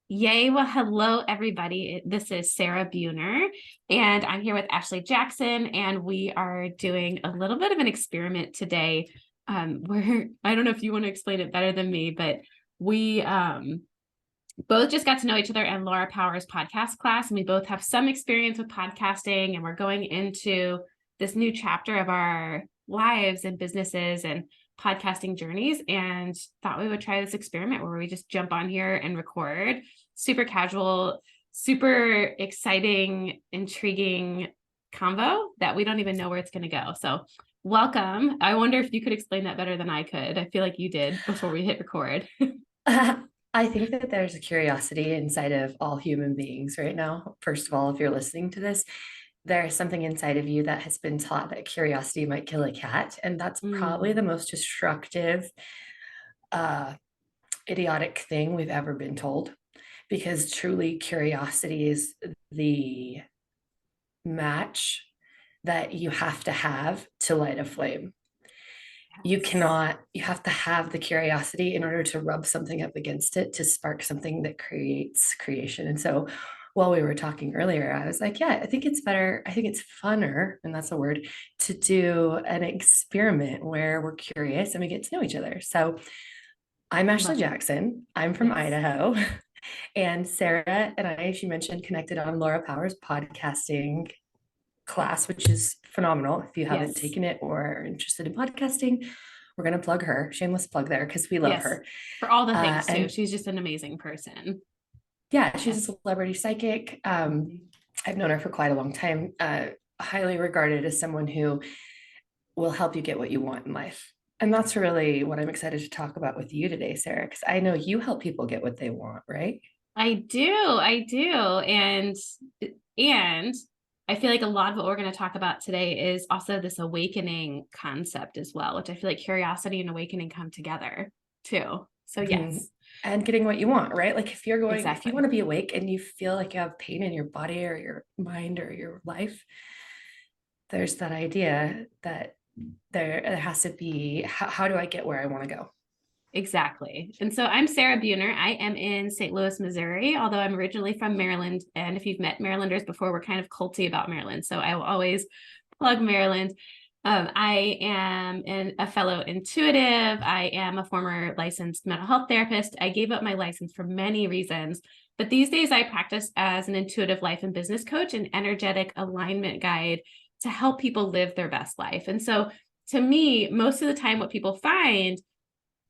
Yay. Well, hello, everybody. This is Sarah Buner, and I'm here with Ashley Jackson, and we are doing a little bit of an experiment today. Where I don't know if you want to explain it better than me, but we both just got to know each other in Laura Power's podcast class, and we both have some experience with podcasting, and we're going into this new chapter of our lives and businesses and podcasting journeys, and thought we would try this experiment where we just jump on here and record. Super casual, super exciting, intriguing convo that we don't even know where it's going to go. So welcome. I wonder if you could explain that better than I could. I feel like you did before we hit record. I think that there's a curiosity inside of all human beings right now. First of all, if you're listening to this, there's something inside of you that has been taught that curiosity might kill a cat. And that's probably the most destructive, idiotic thing we've ever been told. Because truly, curiosity is the match that you have to light a flame. You have to have the curiosity in order to rub something up against it to spark something that creates creation. And so while we were talking earlier, I was like, yeah, I think it's funner, and that's a word, to do an experiment where we're curious and we get to know each other. So I'm Ashley Jackson. I'm from Idaho. And Sarah and I, she mentioned, connected on Laura Power's podcasting class, which is phenomenal. If you haven't taken it or are interested in podcasting, we're going to plug her. Shameless plug there, because we love her. For all the things too. She's just an amazing person. Yeah, she's a celebrity psychic. I've known her for quite a long time. Highly regarded as someone who will help you get what you want in life. And that's really what I'm excited to talk about with you today, Sarah, because I know you help people get what they want, right? I do. And I feel like a lot of what we're going to talk about today is also this awakening concept as well, which I feel like curiosity and awakening come together too. So yes. And getting what you want, right? Like if you want to be awake and you feel like you have pain in your body or your mind or your life, there's that idea that there has to be, how do I get where I want to go? Exactly. And so I'm Sarah Buehner. I am in St. Louis, Missouri, although I'm originally from Maryland. And if you've met Marylanders before, we're kind of culty about Maryland. So I will always plug Maryland. I am a fellow intuitive. I am a former licensed mental health therapist. I gave up my license for many reasons, but these days I practice as an intuitive life and business coach and energetic alignment guide to help people live their best life. And so to me, most of the time, what people find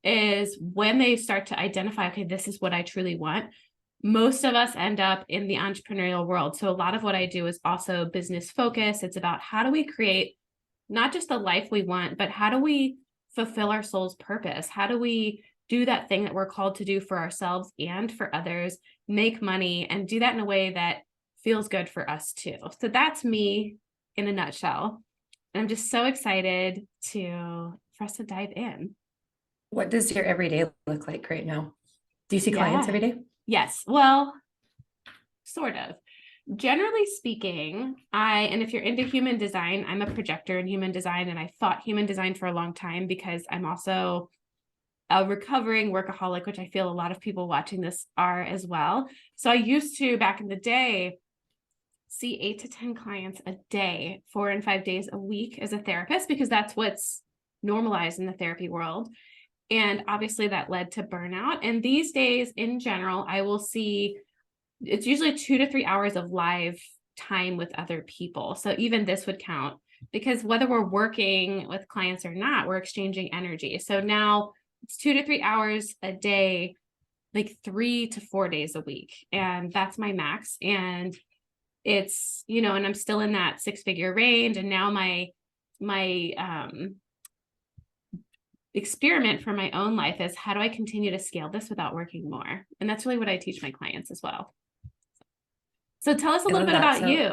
is when they start to identify, okay, this is what I truly want. Most of us end up in the entrepreneurial world. So a lot of what I do is also business focused. It's about how do we create not just the life we want, but how do we fulfill our soul's purpose? How do we do that thing that we're called to do for ourselves and for others, make money, and do that in a way that feels good for us too? So that's me in a nutshell. And I'm just so excited for us to dive in. What does your everyday look like right now? Do you see clients every day? Yes. Well, sort of. Generally speaking, and if you're into human design, I'm a projector in human design, and I fought human design for a long time because I'm also a recovering workaholic, which I feel a lot of people watching this are as well. So I used to, back in the day, see 8 to 10 clients a day, 4 and 5 days a week as a therapist, because that's what's normalized in the therapy world. And obviously that led to burnout. And these days, in general, I will see it's usually 2 to 3 hours of live time with other people. So even this would count, because whether we're working with clients or not, we're exchanging energy. So now it's 2 to 3 hours a day, like 3 to 4 days a week. And that's my max. And it's, and I'm still in that 6-figure range. And now my experiment for my own life is, how do I continue to scale this without working more? And that's really what I teach my clients as well. So tell us a little bit about you.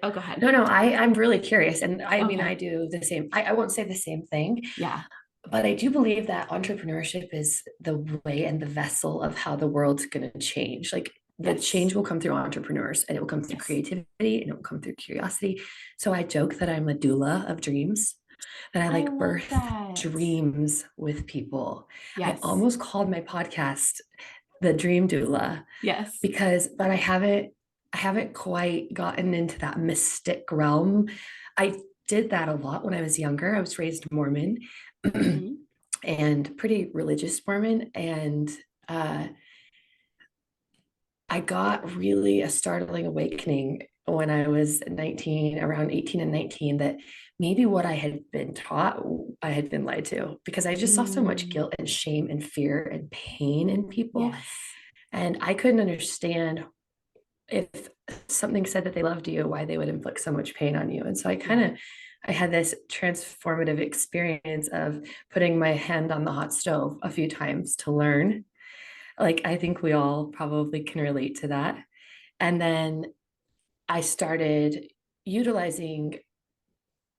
Oh, go ahead. No, I'm really curious. And I mean, I do the same. I won't say the same thing. Yeah. But I do believe that entrepreneurship is the way and the vessel of how the world's going to change. Like the change will come through entrepreneurs, and it will come through creativity, and it will come through curiosity. So I joke that I'm a doula of dreams, and I birth dreams with people. I almost called my podcast the dream doula Yes. but I haven't quite gotten into that mystic realm. I did that a lot when I was younger. I was raised Mormon Mm-hmm. and pretty religious Mormon. And uh, I got really a startling awakening when I was 19, around 18 and 19, that maybe what I had been taught, I had been lied to, because I just saw so much Mm. guilt and shame and fear and pain in people. Yes. And I couldn't understand if something said that they loved you, why they would inflict so much pain on you. And so Yeah. I had this transformative experience of putting my hand on the hot stove a few times to learn. Like, I think we all probably can relate to that. And then I started utilizing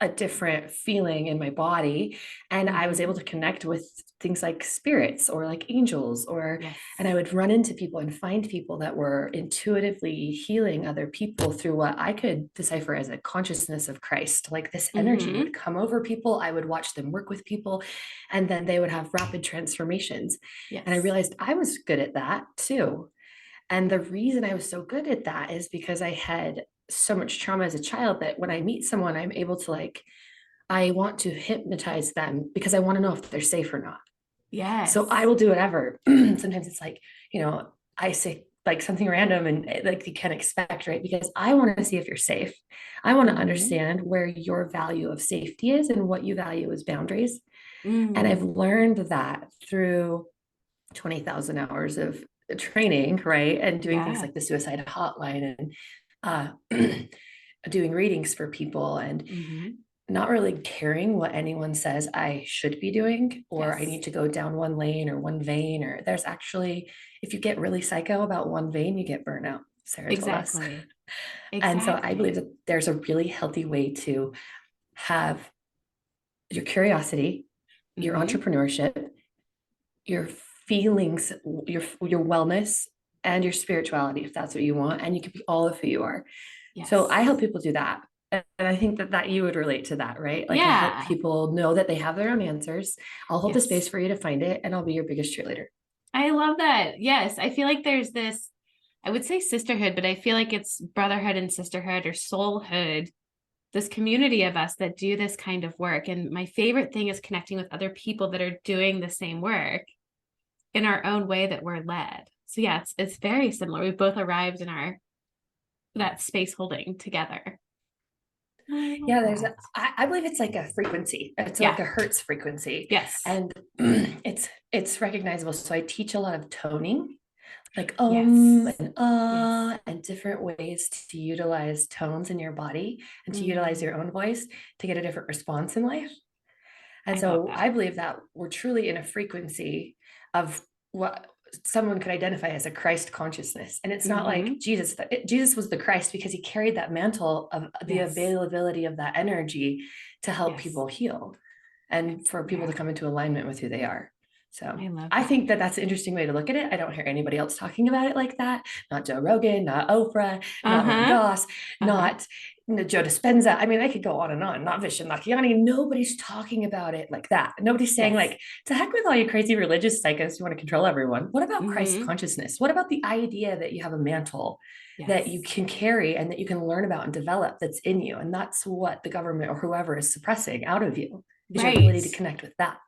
a different feeling in my body, and I was able Mm-hmm. to connect with things like spirits or like angels, or Yes. and I would run into people and find people that were intuitively healing other people through what I could decipher as a consciousness of Christ. Like, this energy Mm-hmm. would come over people. I would watch them work with people, and then they would have rapid transformations. And I Yes. realized I was good at that too. And the reason I was so good at that is because I had so much trauma as a child, that when I meet someone, I'm able to, like, I want to hypnotize them because I want to know if they're safe or not. So I Yes. will do whatever. Sometimes it's like, I say like something random and like you can't expect, right? Because I want to see if you're safe. I want to Mm-hmm. understand where your value of safety is and what you value as boundaries. And I've Mm. learned that through 20,000 hours of training, right? And doing things Yeah. like the suicide hotline, and doing readings for people, and Mm-hmm. not really caring what anyone says I should be doing, or I Yes. need to go down one lane or one vein, or there's actually, if you get really psycho about one vein, you get burnout, Sarah told us. Exactly. And so I believe Exactly. that there's a really healthy way to have your curiosity, your Mm-hmm. entrepreneurship, your feelings, your wellness, and your spirituality, if that's what you want, and you can be all of who you are. So I help Yes. people do that. And I think that you would relate to that, right? Like, I help Yeah. people know that they have their own answers. I'll hold the space Yes. for you to find it, and I'll be your biggest cheerleader. I love that. Yes. I feel like there's this, I would say sisterhood, but I feel like it's brotherhood and sisterhood or soulhood, this community of us that do this kind of work. And my favorite thing is connecting with other people that are doing the same work in our own way that we're led. So yeah, it's very similar. We both arrived in our that space holding together. I love Yeah, that. I believe it's like a frequency. It's like Yeah. a hertz frequency, Yes. and it's recognizable. So I teach a lot of toning, like Yes. and Yes. and different ways to utilize tones in your body and to utilize Mm, your own voice to get a different response in life. And I love so that. I believe that we're truly in a frequency of what someone could identify as a Christ consciousness. And it's not like Mm-hmm. Jesus, Jesus was the Christ because he carried that mantle of the Yes. availability of that energy to help Yes. people heal and for people to Yeah. come into alignment with who they are. So I love I that. think that that's an interesting way to look at it. I don't hear anybody else talking about it like that. Not Joe Rogan, not Oprah, not Ram Uh-huh. Dass, Uh-huh. not Joe Dispenza. I mean, I could go on and on. Not Vishen Lakhiani. Nobody's talking about it like that. Nobody's saying, Yes. like, to heck with all you crazy religious psychos who want to control everyone. What about Christ Mm-hmm. consciousness? What about the idea that you have a mantle that you Yes. can carry and that you can learn about and develop that's in you? And that's what the government or whoever is suppressing out of you, is your Right. ability to connect with that.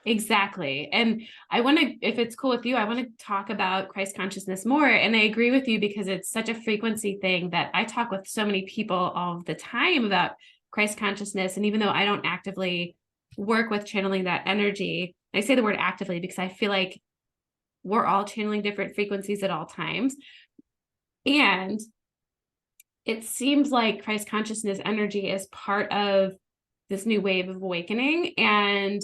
Exactly. And I want to, if it's cool with you, I want to talk about Christ consciousness more. And I agree with you because it's such a frequency thing that I talk with so many people all the time about Christ consciousness. And even though I don't actively work with channeling that energy, I say the word actively because I feel like we're all channeling different frequencies at all times. And it seems like Christ consciousness energy is part of this new wave of awakening. And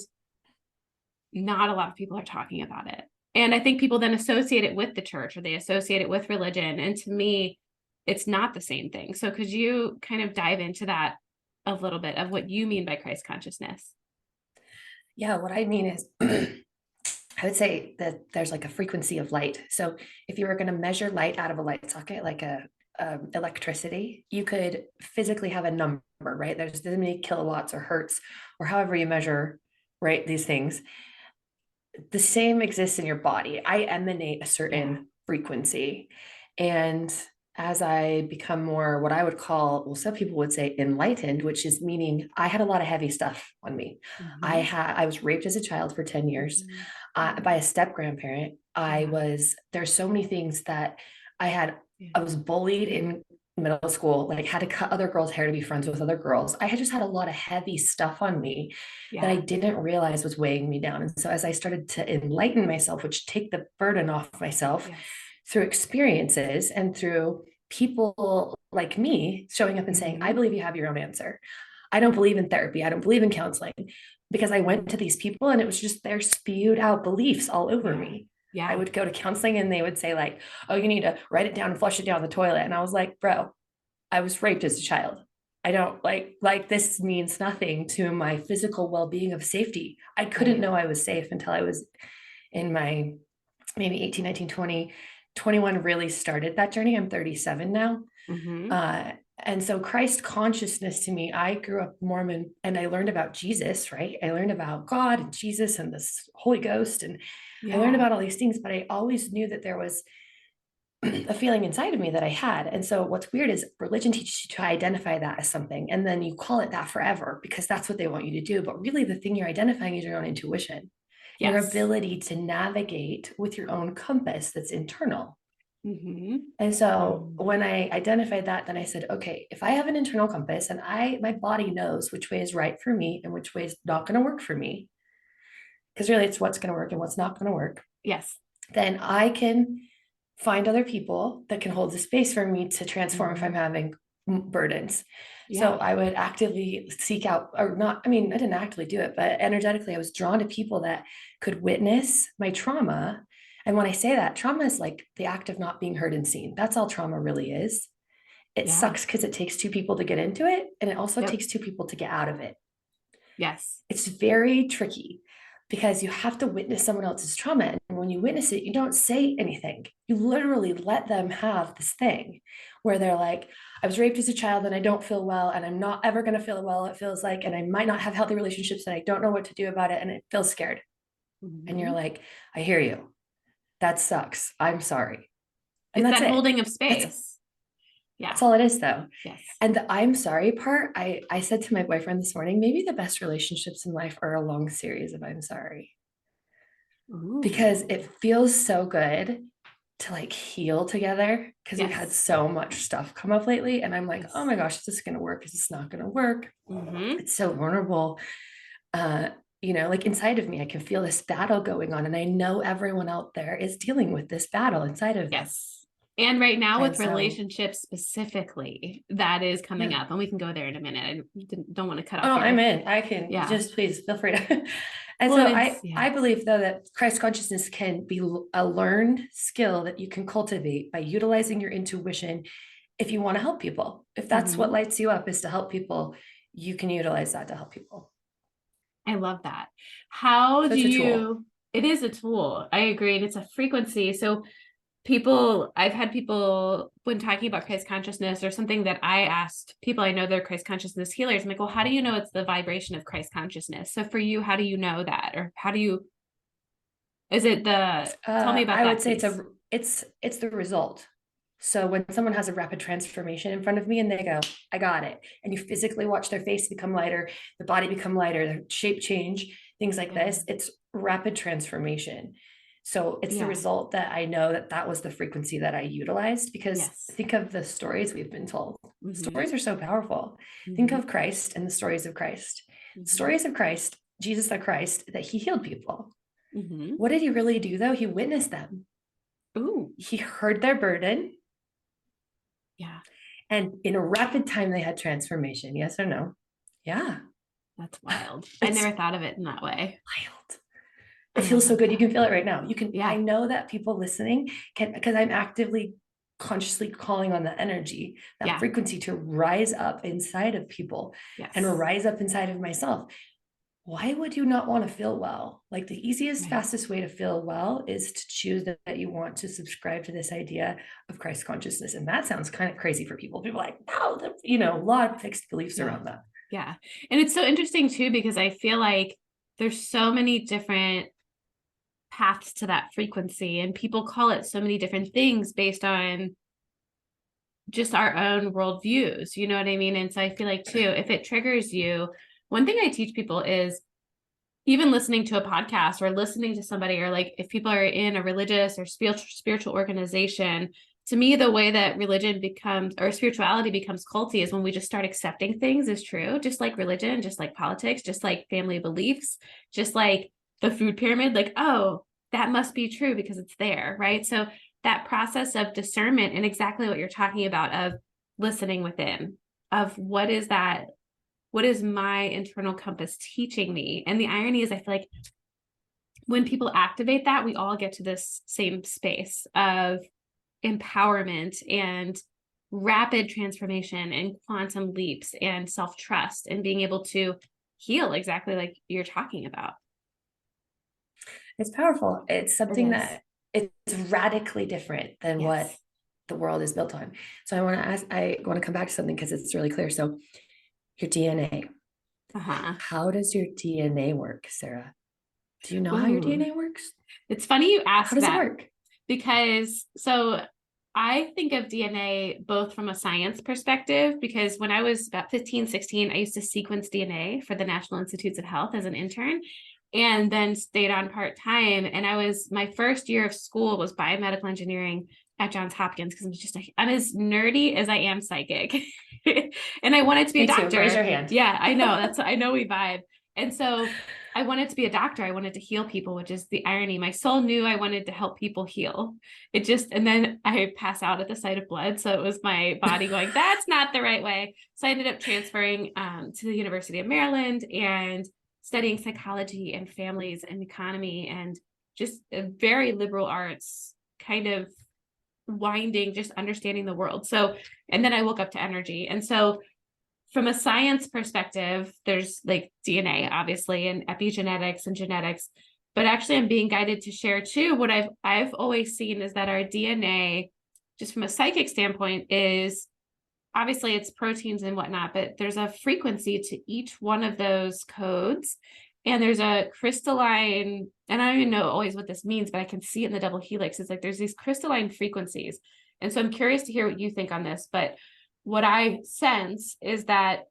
not a lot of people are talking about it. And I think people then associate it with the church or they associate it with religion. And to me, it's not the same thing. So could you kind of dive into that a little bit of what you mean by Christ consciousness? Yeah, what I mean is, I would say that there's like a frequency of light. So if you were going to measure light out of a light socket, like electricity, you could physically have a number, right? There's this many kilowatts or hertz or however you measure, right, these things. the same exists in your body. I emanate a certain Yeah. frequency. And as I become more what I would call, well, some people would say enlightened, which is meaning I had a lot of heavy stuff on me. Mm-hmm. I was raped as a child for 10 years Mm-hmm. by a step grandparent. Yeah. There's so many things that I had. Yeah. I was bullied in middle school, like had to cut other girls' hair to be friends with other girls. I had just had a lot of heavy stuff on me that I Yeah. didn't realize was weighing me down. And so as I started to enlighten myself, which take the burden off myself Yes. through experiences and through people like me showing up and saying, I Mm-hmm. believe you have your own answer. I don't believe in therapy. I don't believe in counseling, because I went to these people and it was just their spewed out beliefs all over Yeah. me. I Yeah. would go to counseling and they would say, like, oh, you need to write it down and flush it down the toilet. And I was like, bro, I was raped as a child. I don't like this means nothing to my physical well-being of safety. I couldn't Right. know I was safe until I was in my maybe 18, 19, 20, 21 really started that journey. I'm 37 now. Mm-hmm. And so Christ consciousness to me, I grew up Mormon and I learned about Jesus, right? I learned about God and Jesus and this Holy Ghost. And I learned Yeah. about all these things, but I always knew that there was a feeling inside of me that I had. And so what's weird is religion teaches you to identify that as something, and then you call it that forever because that's what they want you to do. But really, the thing you're identifying is your own intuition, your Yes. ability to navigate with your own compass that's internal. Mm-hmm. And so Um, when I identified that, then I said, okay, if I have an internal compass and my body knows which way is right for me and which way is not going to work for me, because really it's what's going to work and what's not going to work, yes. then I can find other people that can hold the space for me to transform if Mm-hmm. I'm having burdens. So Yeah. I would actively seek out, or not, I mean, I didn't actively do it, but energetically, I was drawn to people that could witness my trauma. And when I say that, trauma is like the act of not being heard and seen. That's all trauma really is. It Yeah. sucks because it takes two people to get into it, and it also Yep. takes two people to get out of it. Yes. It's very tricky because you have to witness someone else's trauma. And when you witness it, you don't say anything. You literally let them have this thing where they're like, I was raped as a child and I don't feel well, and I'm not ever going to feel well, it feels like, and I might not have healthy relationships and I don't know what to do about it. And it feels scared. And you're Mm-hmm. like, I hear you. That sucks. I'm sorry. And It's that's that it. holding of That's space. Yeah. that's all it is though. Yes. And the I'm sorry part, I said to my boyfriend this morning, maybe the best relationships in life are a long series of I'm sorry, because Ooh. it feels so good to like heal together because we've had Yes. so much stuff come up lately. And I'm like, oh Yes. my gosh, is this going to work? Is this not going to work? Mm-hmm. It's so vulnerable. Uh, like inside of me, I can feel this battle going on. And I know everyone out there is dealing with this battle inside of them. Yes. And right now And with so, relationships specifically, that is coming yeah. up, and we can go there in a minute. Don't want to cut Oh, off I'm your, in. I can yeah. just please feel free to. And Well, so and it's, I yeah. believe though that Christ consciousness can be a learned skill that you can cultivate by utilizing your intuition if you want to help people. If that's what Mm-hmm. lights you up is to help people, you can utilize that to help people. I love that. How So do it's a tool. you, it is a tool. I agree. And it's a frequency. So I've had people when talking about Christ consciousness or something that I asked people I know they're Christ consciousness healers. I'm like, well, how do you know it's the vibration of Christ consciousness? So for you, how do you know that? Or how do you, is it tell me about I would that, say please. it's the result. So when someone has a rapid transformation in front of me and they go, I got it, and you physically watch their face become lighter, the body become lighter, the shape change, things like Yeah. this, it's rapid transformation. So it's the Yeah. result that I know that that was the frequency that I utilized, because Yes. think of the stories we've been told. Mm-hmm. Stories are so powerful. Think Mm-hmm. of Christ and the stories of Christ. Mm-hmm. Stories of Christ, Jesus the Christ, that he healed people. Mm-hmm. What did he really do though? He witnessed them. Ooh. He heard their burden, Yeah. and in a rapid time they had transformation. Yes or no? Yeah. That's wild. I It's never thought of it in that way. wild. It Oh, I feels so love good. You that. can feel it right now. You can, I Yeah. know that people listening can, because I'm actively consciously calling on the energy, that Yeah. frequency to rise up inside of people and Yes. rise up inside of myself. Why would you not want to feel well? Like the easiest, Right. fastest way to feel well is to choose that you want to subscribe to this idea of Christ consciousness. And that sounds kind of crazy for people. People are like, no, a lot of fixed beliefs Yeah. around that. Yeah. And it's so interesting too, because I feel like there's so many different paths to that frequency, and people call it so many different things based on just our own worldviews. You know what I mean? And so I feel like too, if it triggers you, one thing I teach people is even listening to a podcast or listening to somebody, or like if people are in a religious or spiritual organization, to me, the way that religion becomes, or spirituality becomes culty, is when we just start accepting things as true, just like religion, just like politics, just like family beliefs, just like the food pyramid, like, oh, that must be true because it's there, right? So that process of discernment, and exactly what you're talking about, of listening within, of what is that, what is my internal compass teaching me? And the irony is, I feel like when people activate that, we all get to this same space of empowerment and rapid transformation and quantum leaps and self-trust and being able to heal exactly like you're talking about. It's powerful. It's something It is. that it's radically different than what Yes. the world is built on. So I want to come back to something because it's really clear. So your DNA, Uh-huh. how does your DNA work, Sarah? Do you know how your Ooh. DNA works? It's funny you How ask does it that, work? because so I think of DNA both from a science perspective, because when I was about 15, 16, I used to sequence DNA for the National Institutes of Health as an intern, and then stayed on part-time. And my first year of school was biomedical engineering at Johns Hopkins, because I'm as nerdy as I am psychic. And I wanted to be a Me too. Raise your doctor. hand. Yeah, I know. I know we vibe. And so I wanted to be a doctor. I wanted to heal people, which is the irony. My soul knew I wanted to help people heal. And then I pass out at the sight of blood. So it was my body going, that's not the right way. So I ended up transferring to the University of Maryland and studying psychology and families and economy, and just a very liberal arts kind of winding, just understanding the world. So, and then I woke up to energy. And so from a science perspective, there's like DNA, obviously, and epigenetics and genetics. But actually, I'm being guided to share too. What I've always seen is that our DNA, just from a psychic standpoint, is obviously it's proteins and whatnot, but there's a frequency to each one of those codes. And there's a crystalline, and I don't even know always what this means, but I can see it in the double helix. It's like there's these crystalline frequencies. And so I'm curious to hear what you think on this. But what I sense is that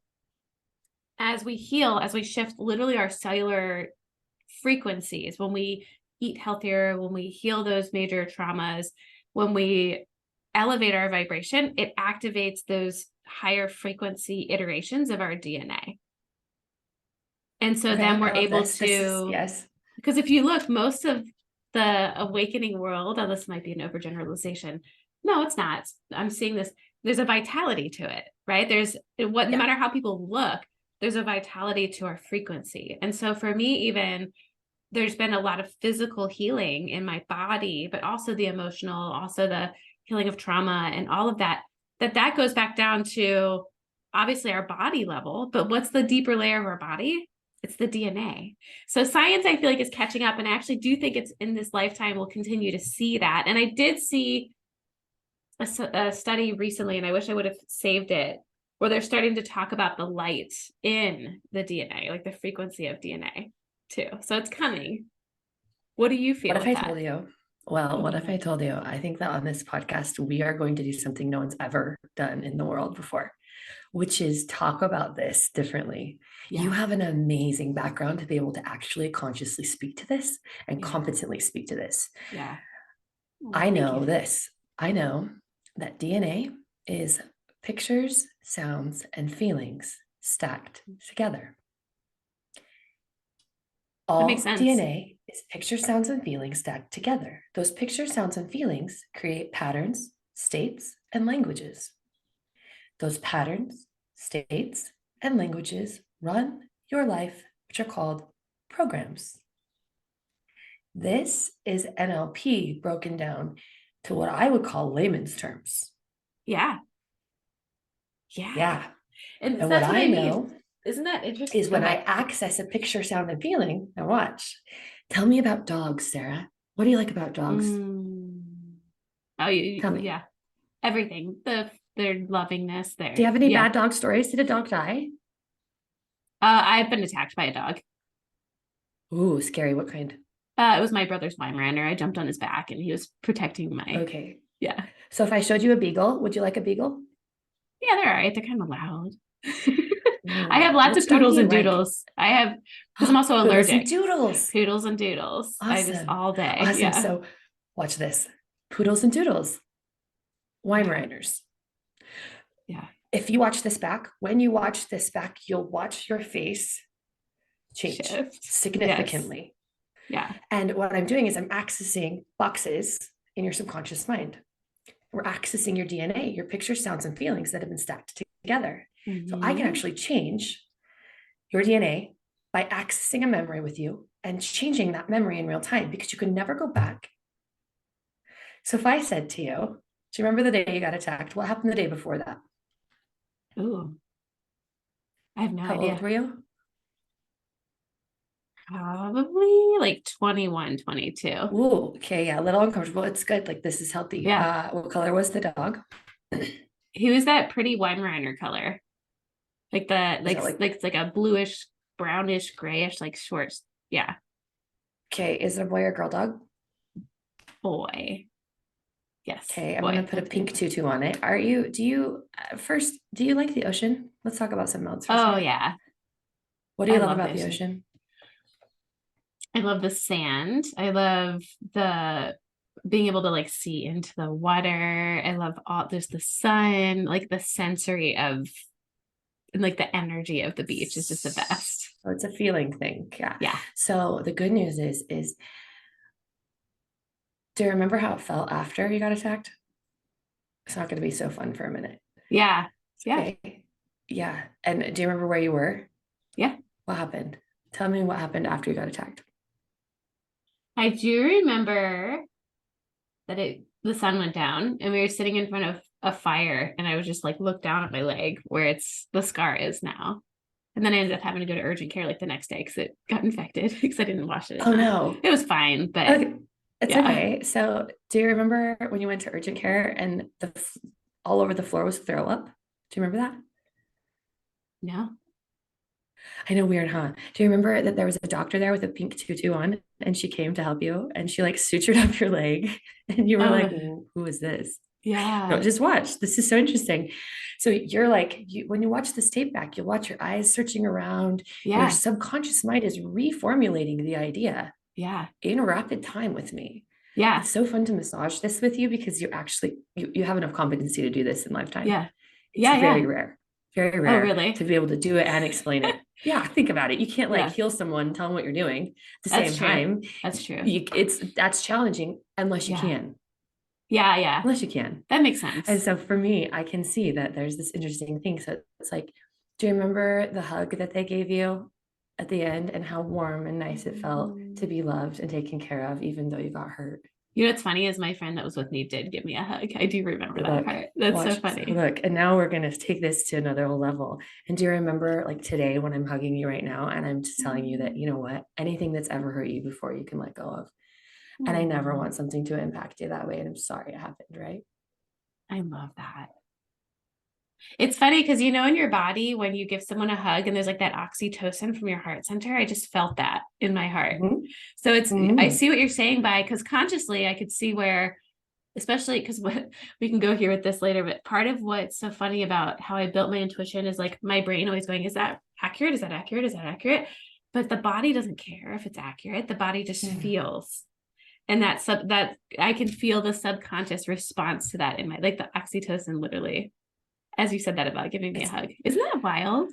as we heal, as we shift literally our cellular frequencies, when we eat healthier, when we heal those major traumas, when we elevate our vibration, it activates those higher frequency iterations of our DNA. And so then Okay, we're I love able this. This is, to, yes. because if you look, most of the awakening world, oh, this might be an overgeneralization. No, it's not. I'm seeing this. There's a vitality to it, right? No Yeah. matter how people look, there's a vitality to our frequency. And so for me, even there's been a lot of physical healing in my body, but also the emotional, also the healing of trauma and all of that, that goes back down to obviously our body level, but what's the deeper layer of our body? It's the DNA. So science, I feel like, is catching up. And I actually do think it's in this lifetime, we'll continue to see that. And I did see a study recently, and I wish I would have saved it, where they're starting to talk about the light in the DNA, like the frequency of DNA too. So it's coming. What do you feel What if with I that? told you? Well, Oh, what go if I ahead. told you? I think that on this podcast, we are going to do something no one's ever done in the world before, which is talk about this differently. You Yeah. have an amazing background to be able to actually consciously speak to this and Yeah. competently speak to this. Yeah. Oh, I thank you. know this. I know that DNA is pictures, sounds, and feelings stacked together. That makes All sense. DNA is pictures, sounds, and feelings stacked together. Those pictures, sounds, and feelings create patterns, states, and languages. Those patterns, states, and languages run your life, which are called programs. This is NLP broken down to what I would call layman's terms. Yeah. Yeah. Yeah. And And what that's what I I mean. know Isn't that interesting? is Go when I ahead. access a picture, sound, and feeling, now watch. Tell me about dogs, Sarah. What do you like about dogs? Mm. Oh, Tell me. yeah. Everything. Their lovingness Do you there. have any Yeah. bad dog stories? Did a dog die? I've been attacked by a dog. Ooh, scary. What kind? It was my brother's Weimaraner. I jumped on his back and he was protecting my, Okay. yeah. So if I showed you a beagle, would you like a beagle? Yeah, they're all right. They're kind of loud. I have Ooh, lots of which dog do poodles you and like? doodles. I have, because I'm also Poodles and allergic. doodles. Poodles and doodles. I just Awesome. all day. Awesome. Yeah. So watch this. Poodles and doodles. Weimaraners. Yeah. If you watch this back, when you watch this back, you'll watch your face change Shift. significantly. Yes. Yeah. And what I'm doing is I'm accessing boxes in your subconscious mind. We're accessing your DNA, your pictures, sounds, and feelings that have been stacked together. So I can actually change your DNA by accessing a memory with you and changing that memory in real time because you can never go back. So if I said to you, do you remember the day you got attacked? What happened the day before that? Ooh. I have no How idea. old were you? Probably like 21, 22. Ooh, okay, yeah, a little uncomfortable. It's good. Like this is healthy. Yeah. What color was the dog? He was that pretty Weimaraner color. Like the Is it like it's like a bluish, brownish, grayish, like shorts. Yeah. Okay, is it a boy or girl dog? Boy. Yes. Okay, I'm Boy. gonna put a pink tutu on it. First, do you like the ocean? Let's talk about something else for a Oh second. yeah. What do you I love love about the the ocean. ocean? I love the sand. I love the being able to like see into the water. I love there's the sun, like the sensory of and like the energy of the beach is just the best. So it's a feeling thing. Yeah. Yeah. So the good news is do you remember how it felt after you got attacked? It's not going to be so fun for a minute. Yeah. Yeah. Okay. Yeah. And do you remember where you were? Yeah. What happened? Tell me what happened after you got attacked. I do remember that the sun went down and we were sitting in front of a fire and I was just like looked down at my leg where the scar is now. And then I ended up having to go to urgent care like the next day because it got infected because I didn't wash it. Oh no. It was fine, but Okay. It's yeah. okay. So do you remember when you went to urgent care and all over the floor was throw up? Do you remember that? No. I know, weird, huh? Do you remember that there was a doctor there with a pink tutu on and she came to help you and she like sutured up your leg and you were like, who is this? Yeah. No, just watch. This is so interesting. So you're like, when you watch this tape back, you'll watch your eyes searching around. Yeah. Your subconscious mind is reformulating the idea. Yeah. In rapid time with me. Yeah. It's so fun to massage this with you because you actually you have enough competency to do this in lifetime. Yeah. It's very rare. Very rare really? to be able to do it and explain it. Yeah, think about it. You can't like heal someone, tell them what you're doing at the same time. That's true. That's challenging unless you can. Yeah, yeah. Unless you can. That makes sense. And so for me, I can see that there's this interesting thing. So it's like, do you remember the hug that they gave you at the end and how warm and nice it felt to be loved and taken care of, even though you got hurt? You know what's funny is my friend that was with me did give me a hug. I do remember that part. That's so funny. Look, and now we're going to take this to another level. And do you remember like today when I'm hugging you right now and I'm just telling you that, you know what, anything that's ever hurt you before you can let go of. And I never want something to impact you that way. And I'm sorry it happened, right? I love that. It's funny because you know in your body when you give someone a hug and there's like that oxytocin from your heart center, I just felt that in my heart. So it's I see what you're saying by because consciously I could see where, especially because we can go here with this later, but part of what's so funny about how I built my intuition is like my brain always going, is that accurate? Is that accurate? Is that accurate? But the body doesn't care if it's accurate. The body just feels. And that I can feel the subconscious response to that in my, like the oxytocin, literally, as you said that about giving me a hug. Isn't that wild?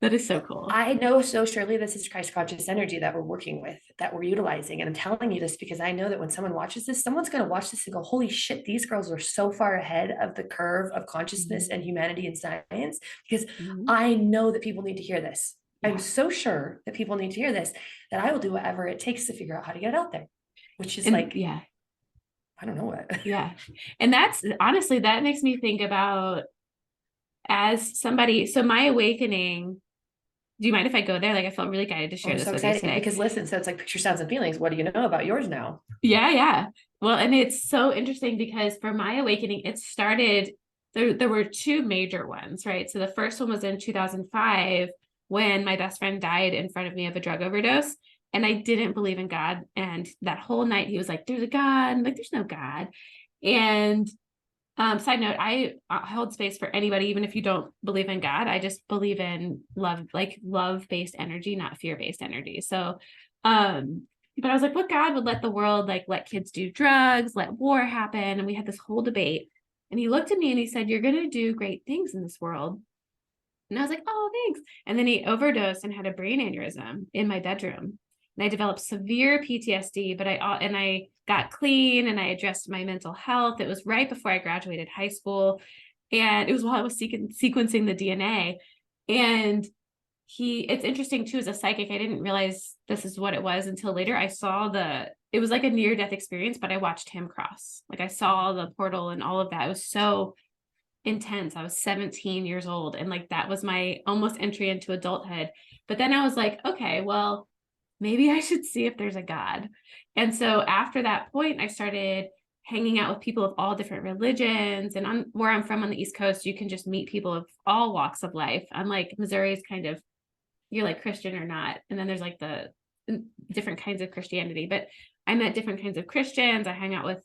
That is so cool. I know so surely this is Christ conscious energy that we're working with, that we're utilizing. And I'm telling you this because I know that when someone watches this, someone's going to watch this and go, holy shit, these girls are so far ahead of the curve of consciousness and humanity and science, because I know that people need to hear this. I'm so sure that people need to hear this, that I will do whatever it takes to figure out how to get it out there. Which is I don't know what. And that's honestly, that makes me think about as somebody, so my awakening, do you mind if I go there? Like I felt really guided to share this with you today. Because listen, so it's like picture, sounds, and feelings. What do you know about yours now? Yeah. Well, and it's so interesting because for my awakening, it started, there were two major ones, right? So the first one was in 2005 when my best friend died in front of me of a drug overdose. And I didn't believe in God. And that whole night he was like, there's a God. I'm like, there's no God. And side note, I hold space for anybody, even if you don't believe in God. I just believe in love, like love-based energy, not fear-based energy. So, but I was like, what God would let the world, like, let kids do drugs, let war happen? And we had this whole debate. And he looked at me and he said, you're going to do great things in this world. And I was like, oh, thanks. And then he overdosed and had a brain aneurysm in my bedroom. And I developed severe PTSD, but I got clean and I addressed my mental health. It was right before I graduated high school. And it was while I was sequencing the DNA. And it's interesting too, as a psychic, I didn't realize this is what it was until later. I saw it was like a near-death experience, but I watched him cross. Like I saw the portal and all of that. It was so intense. I was 17 years old. And like, that was my almost entry into adulthood. But then I was like, okay, well, maybe I should see if there's a God. And so after that point, I started hanging out with people of all different religions. And where I'm from on the East Coast, you can just meet people of all walks of life. Unlike Missouri is kind of, you're like Christian or not. And then there's like the different kinds of Christianity. But I met different kinds of Christians. I hung out with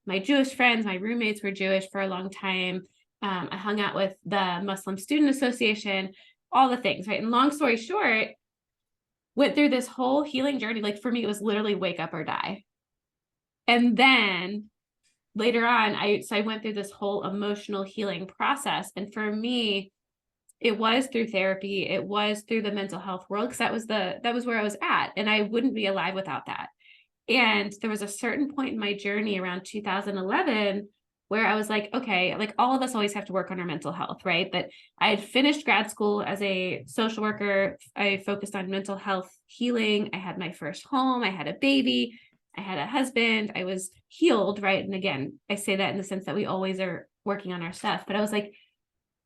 my Jewish friends. My roommates were Jewish for a long time. I hung out with the Muslim Student Association, all the things, right? And long story short, went through this whole healing journey. Like for me, it was literally wake up or die. And then later on, I went through this whole emotional healing process. And for me, it was through therapy. It was through the mental health world, because that was where I was at. And I wouldn't be alive without that. And there was a certain point in my journey around 2011 where I was like, okay, like all of us always have to work on our mental health, right? But I had finished grad school as a social worker. I focused on mental health healing. I had my first home. I had a baby. I had a husband. I was healed, right? And again, I say that in the sense that we always are working on our stuff. But I was like,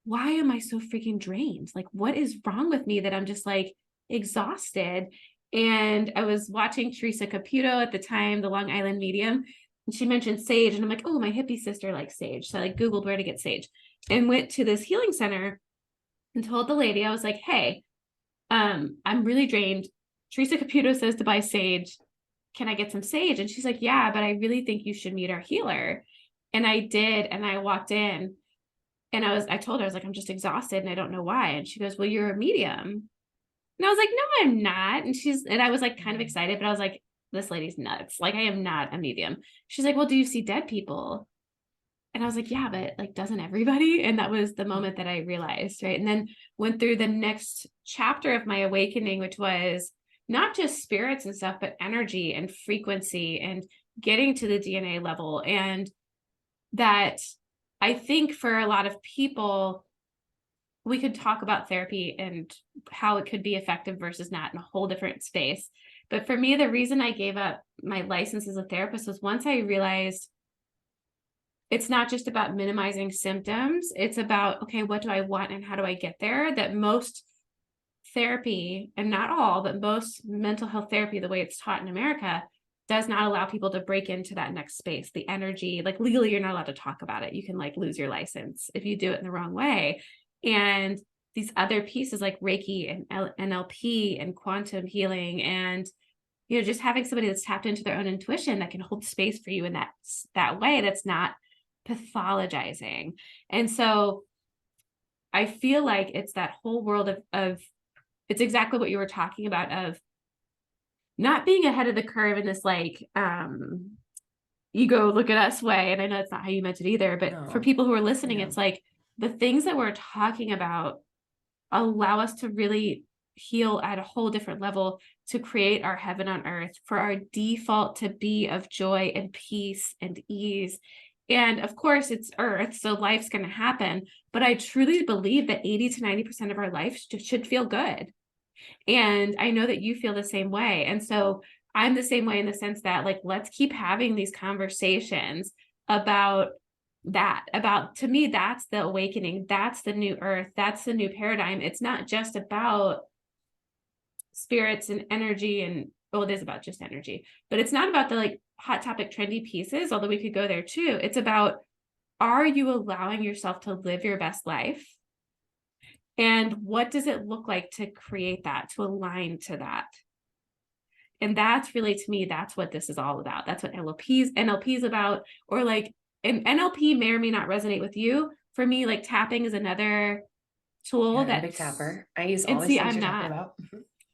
why am I so freaking drained? Like, what is wrong with me that I'm just like exhausted? And I was watching Teresa Caputo at the time, the Long Island medium, and she mentioned sage. And I'm like, oh, my hippie sister likes sage. So I like Googled where to get sage and went to this healing center and told the lady, I was like, hey, I'm really drained. Teresa Caputo says to buy sage. Can I get some sage? And she's like, yeah, but I really think you should meet our healer. And I did. And I walked in and I told her, I was like, I'm just exhausted and I don't know why. And she goes, well, you're a medium. And I was like, no, I'm not. And I was like kind of excited, but I was like, this lady's nuts. Like, I am not a medium. She's like, well, do you see dead people? And I was like, yeah, but like, doesn't everybody? And that was the moment that I realized, right? And then went through the next chapter of my awakening, which was not just spirits and stuff, but energy and frequency and getting to the DNA level. And that I think for a lot of people, we could talk about therapy and how it could be effective versus not in a whole different space. But for me, the reason I gave up my license as a therapist was once I realized it's not just about minimizing symptoms. It's about, okay, what do I want and how do I get there? That most therapy, and not all, but most mental health therapy, the way it's taught in America, does not allow people to break into that next space, the energy. Like legally, you're not allowed to talk about it. You can like lose your license if you do it in the wrong way. And these other pieces like Reiki and NLP and quantum healing and, you know, just having somebody that's tapped into their own intuition that can hold space for you in that way, that's not pathologizing. And so I feel like it's that whole world of it's exactly what you were talking about, of not being ahead of the curve in this like ego look at us way. And I know it's not how you meant it either, but No. for people who are listening, Yeah. it's like the things that we're talking about allow us to really heal at a whole different level, to create our heaven on earth, for our default to be of joy and peace and ease. And of course, it's earth, so life's going to happen. But I truly believe that 80 to 90% of our life should feel good. And I know that you feel the same way. And so I'm the same way in the sense that, like, let's keep having these conversations about that. About, to me, that's the awakening. That's the new earth. That's the new paradigm. It's not just about spirits and energy and, well, it is about just energy, but it's not about the like hot topic trendy pieces, although we could go there too. It's about, are you allowing yourself to live your best life? And what does it look like to create that, to align to that? And that's really, to me, that's what this is all about. That's what NLP is about. Or like, and NLP may or may not resonate with you. For me, like tapping is another tool I'm a that, big tapper. I use all and these see, things I'm you're talking not. about.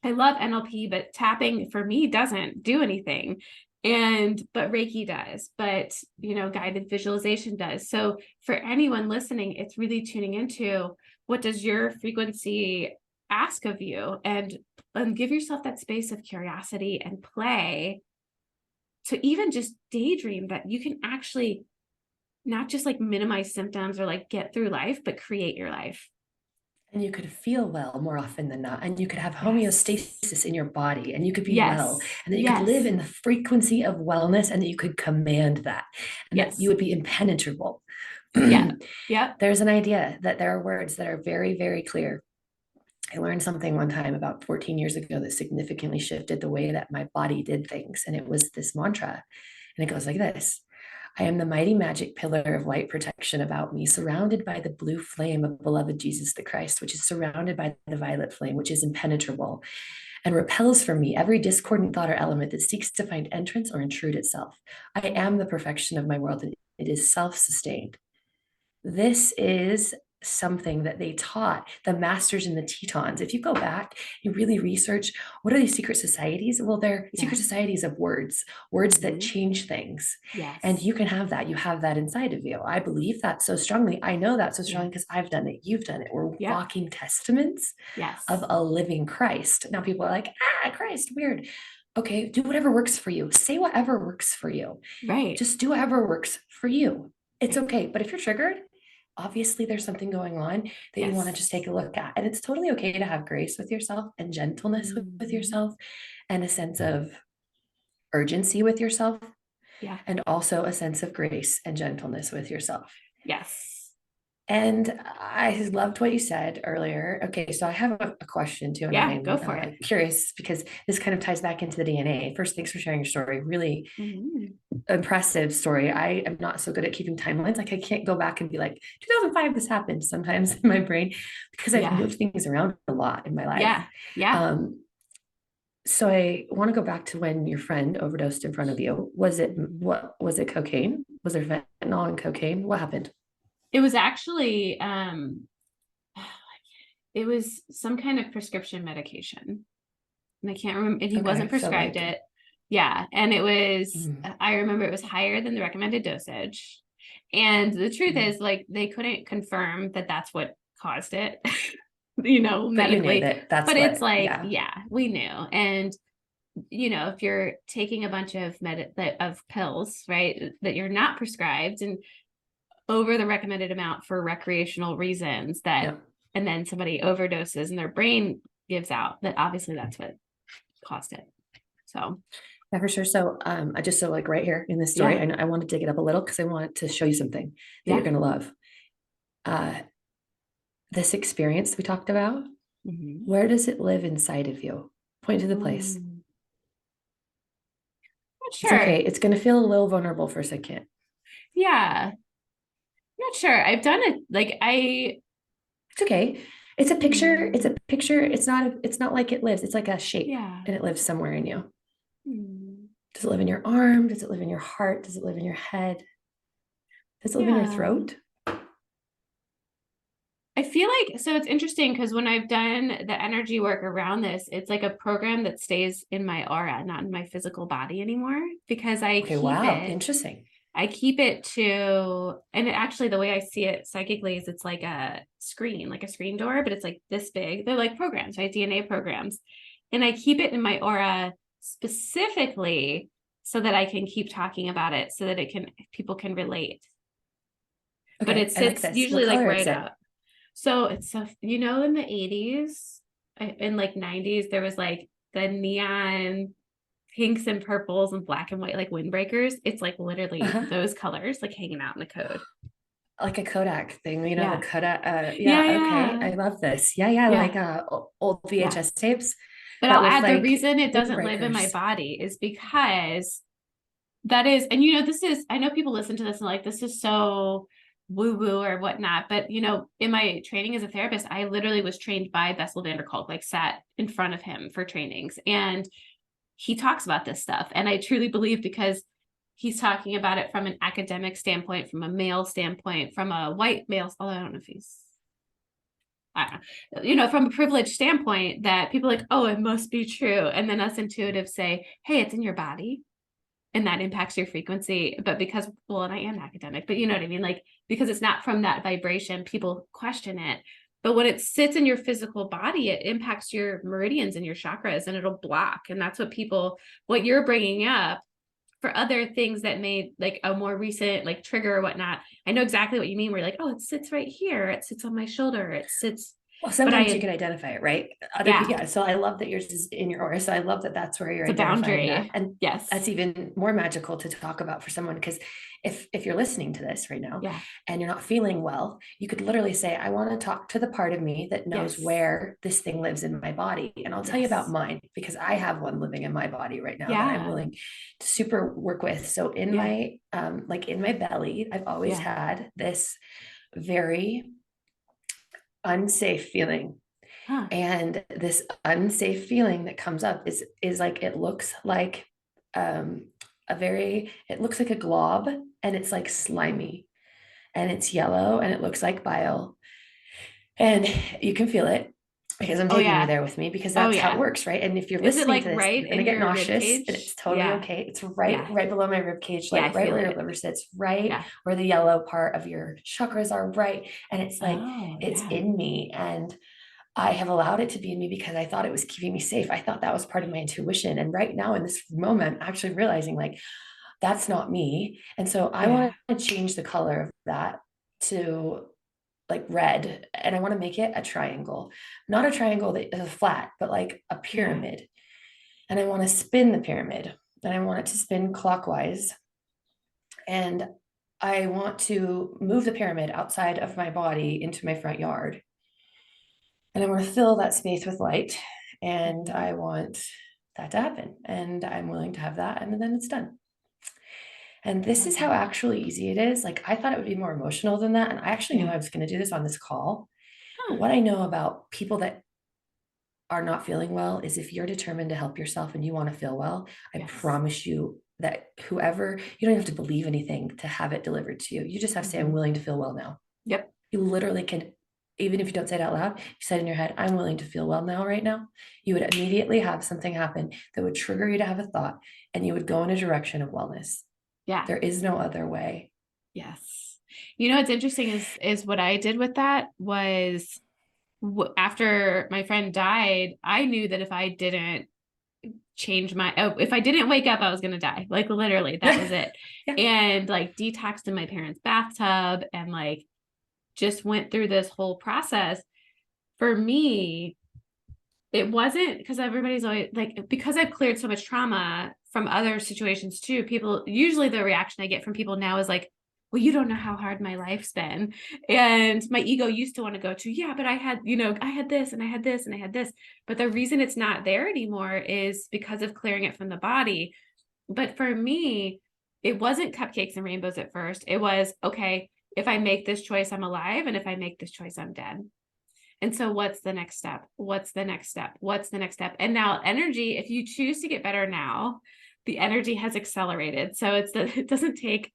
I love NLP, but tapping for me doesn't do anything. But Reiki does, but guided visualization does. So for anyone listening, it's really tuning into, what does your frequency ask of you, and give yourself that space of curiosity and play to even just daydream that you can actually not just like minimize symptoms or like get through life, but create your life. And you could feel well more often than not. And you could have Yes. homeostasis in your body, and you could be well, Yes. and that you could Yes. live in the frequency of wellness, and that you could command that, and that Yes. you would be impenetrable. Yeah. Yeah. There's an idea that there are words that are very, very clear. I learned something one time about 14 years ago that significantly shifted the way that my body did things. And it was this mantra. And it goes like this: I am the mighty magic pillar of light protection about me, surrounded by the blue flame of beloved Jesus the Christ, which is surrounded by the violet flame, which is impenetrable and repels from me every discordant thought or element that seeks to find entrance or intrude itself. I am the perfection of my world, and it is self-sustained. This is something that they taught the masters and the Tetons. If you go back and really research, what are these secret societies? Well, they're secret societies of words that change things. Yes. And you can have that. You have that inside of you. I believe that so strongly. I know that so strongly because I've done it. You've done it. We're walking testaments of a living Christ. Now people are like, Christ, weird. Okay, do whatever works for you. Say whatever works for you. Right. Just do whatever works for you. It's okay. But if you're triggered, obviously there's something going on that you want to just take a look at. And it's totally okay to have grace with yourself and gentleness with yourself, and a sense of urgency with yourself. Yeah. And also a sense of grace and gentleness with yourself. Yes. And I loved what you said earlier. Okay, so I have a question too. And I'm go for it. Curious, because this kind of ties back into the DNA. First, thanks for sharing your story. Really impressive story. I am not so good at keeping timelines. Like I can't go back and be like, 2005, this happened sometimes in my brain, because I've moved things around a lot in my life. So I want to go back to when your friend overdosed in front of you. Was it cocaine? Was there fentanyl and cocaine? What happened? It was actually it was some kind of prescription medication. And I can't remember, and he wasn't prescribed it. Yeah. And it was, I remember it was higher than the recommended dosage. And the truth is, like, they couldn't confirm that that's what caused it, medically. But it's like, we knew. And, if you're taking a bunch of pills, right, that you're not prescribed and over the recommended amount for recreational reasons, and then somebody overdoses and their brain gives out, that obviously that's what caused it. So yeah, for sure. So I just, so like right here in this story, I want to dig it up a little because I want to show you something that you're going to love. This experience we talked about, where does it live inside of you? Point to the place. Not It's sure. okay. It's going to feel a little vulnerable for a second. Yeah. Not sure. I've done it. It's okay. It's a picture. It's a picture. It's not like it lives. It's like a shape, and it lives somewhere in you. Does it live in your arm? Does it live in your heart? Does it live in your head? Does it live in your throat? I feel like, so it's interesting because when I've done the energy work around this, it's like a program that stays in my aura, not in my physical body anymore, because I keep it. Interesting. I keep it to, and actually the way I see it psychically is it's like a screen door, but it's like this big. They're like programs, right? DNA programs. And I keep it in my aura specifically so that I can keep talking about it, so that people can relate. Okay, but it sits usually like right out. So it's in the 80s and like 90s, there was like the neon pinks and purples and black and white, like windbreakers. It's like literally those colors, like hanging out in the code. Like a Kodak thing, the Kodak. Okay. I love this. Like old VHS tapes. But I'll add, the reason it doesn't live in my body is because that is, and this is, I know people listen to this and like, this is so woo-woo or whatnot, but in my training as a therapist, I literally was trained by Bessel van der Kolk, like sat in front of him for trainings. And he talks about this stuff. And I truly believe, because he's talking about it from an academic standpoint, from a male standpoint, from a white male, although I don't know if he's, I don't know, you know, from a privileged standpoint, that people are like, oh, it must be true. And then us intuitives say, hey, it's in your body and that impacts your frequency. But because, well, and I am academic, but you know what I mean? Like, because it's not from that vibration, people question it. But when it sits in your physical body, it impacts your meridians and your chakras, and it'll block. And that's what people, what you're bringing up for other things that made like a more recent like trigger or whatnot. I know exactly what you mean. Where you're like, oh, it sits right here. It sits on my shoulder. It sits. Well, sometimes you can identify it, right? Yeah. So I love that yours is in your aura. So I love that that's where you're It's a identifying that. boundary. And Yes. that's even more magical to talk about for someone, because if you're listening to this right now and you're not feeling well, you could literally say, I want to talk to the part of me that knows where this thing lives in my body. And I'll tell you about mine, because I have one living in my body right now that I'm willing to super work with. So in my, like in my belly, I've always had this very unsafe feeling. And this unsafe feeling that comes up is like, it looks like it looks like a glob, and it's like slimy, and it's yellow, and it looks like bile, and you can feel it, because I'm taking you there with me, because that's how it works, right? And if you're listening to this, you're gonna get nauseous, and it's totally okay. It's right below my rib cage, like right where your liver sits, right where the yellow part of your chakras are, right? And it's like, it's in me, and I have allowed it to be in me because I thought it was keeping me safe. I thought that was part of my intuition. And right now in this moment, I'm actually realizing like, that's not me. And so I want to change the color of that to like red. And I want to make it a triangle, not a triangle that is flat, but like a pyramid. And I want to spin the pyramid, and I want it to spin clockwise. And I want to move the pyramid outside of my body into my front yard. And I want to fill that space with light, and I want that to happen, and I'm willing to have that, and then it's done. And this is how actually easy it is. Like, I thought it would be more emotional than that. And I actually knew I was going to do this on this call. But what I know about people that are not feeling well is, if you're determined to help yourself and you want to feel well, I promise you that whoever, you don't have to believe anything to have it delivered to you. You just have to say, I'm willing to feel well now. Yep. You literally can. Even if you don't say it out loud, you said in your head, I'm willing to feel well now, right now. You would immediately have something happen that would trigger you to have a thought, and you would go in a direction of wellness. Yeah. There is no other way. Yes. You know, what's interesting is what I did with that was, after my friend died, I knew that if I didn't if I didn't wake up, I was going to die. Like, literally, that was it. And like detoxed in my parents' bathtub, and like just went through this whole process. For me, it wasn't because everybody's always like, because I've cleared so much trauma from other situations too, people, usually the reaction I get from people now is like, well, you don't know how hard my life's been. And my ego used to want to go to, but I had, I had this and I had this and I had this. But the reason it's not there anymore is because of clearing it from the body. But for me, it wasn't cupcakes and rainbows at first. It was, okay, if I make this choice, I'm alive. And if I make this choice, I'm dead. And so what's the next step? What's the next step? What's the next step? And now energy, if you choose to get better now, the energy has accelerated. So it doesn't take